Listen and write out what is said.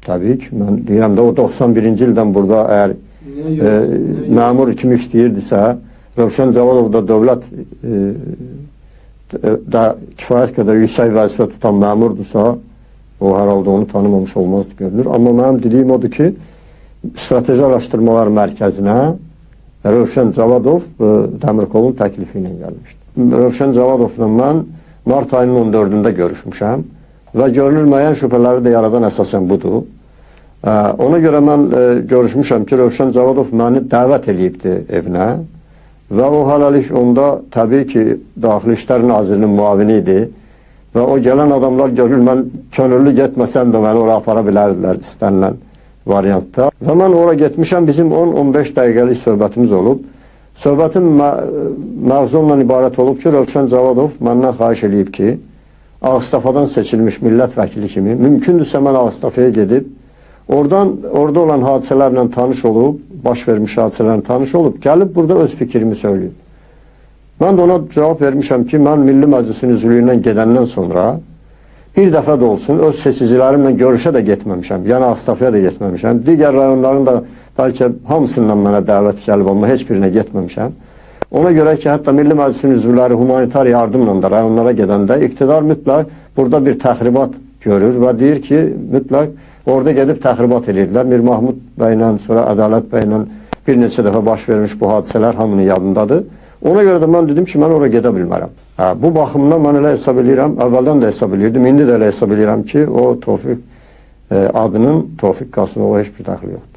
Təbii ki, mən deyirəm də o 91-ci ildən burada əgər məmur kimi işləyirdisə, Rövşən Cavadov da dövlət da kifayət qədər yüksək vəzifə tutan məmurdursa, o hər halda onu tanımamış olmazdı görünür. Amma mənim dediyim odur ki, Strateji Araşdırmalar Mərkəzinə Rövşən Cavadov Dəmirkolun təklifi ilə gəlmişdi. Rövşən Cavadovla mən mart ayının 14-də görüşmüşəm və görünür müəyyən şübhələri də yaradan əsasən budur. Ona görə mən görüşmüşəm ki, Rövşən Cavadov məni dəvət edibdi evinə və o hələlik onda təbii ki, Daxili İşlər Nazirinin müavini idi və o gələn adamlar görür, mən könüllü getməsəm də məni oraya apara bilərdilər istənilən variantda. Və mən ora getmişəm, bizim 10-15 dəqiqəlik söhbətimiz olub. Söhbətin məğzunla ibarət olub ki, Rövşən Cavadov məndən xahiş edib ki, Ağstafadan seçilmiş millət vəkili kimi, mümkündürsə mən Ağstafaya gedib, orada olan hadisələrlə tanış olub, baş vermiş hadisələrlə tanış olub, gəlib burada öz fikrimi söyləyib. Mən də ona cavab vermişəm ki, mən Milli Məclisin üzvlüyündən gedəndən sonra bir dəfə də olsun öz seçicilərimlə görüşə də getməmişəm, yəni Ağstafaya da getməmişəm. Digər rayonların da bəlkə hamısından mənə dəvət gəlib, amma heç birinə getməmişəm. Ona görə ki, hətta Milli Məclisin üzvləri humanitar yardımla da rayonlara gedəndə iqtidar mütləq burada bir təxribat görür və deyir ki, mütləq orada gedib təxribat edirlər. Mir Mahmud bəylə, sonra Ədalət bəylə bir neçə dəfə baş vermiş bu hadisələr hamının yadındadır. Ona görə də mən dedim ki, mən oraya gedə bilmərəm. Bu baxımdan mən elə hesab edirəm, əvvəldən də hesab edirdim, indi də elə hesab edirəm ki, o Tofiq adının Tofiq Qasımova heç bir dəxli yoxdur.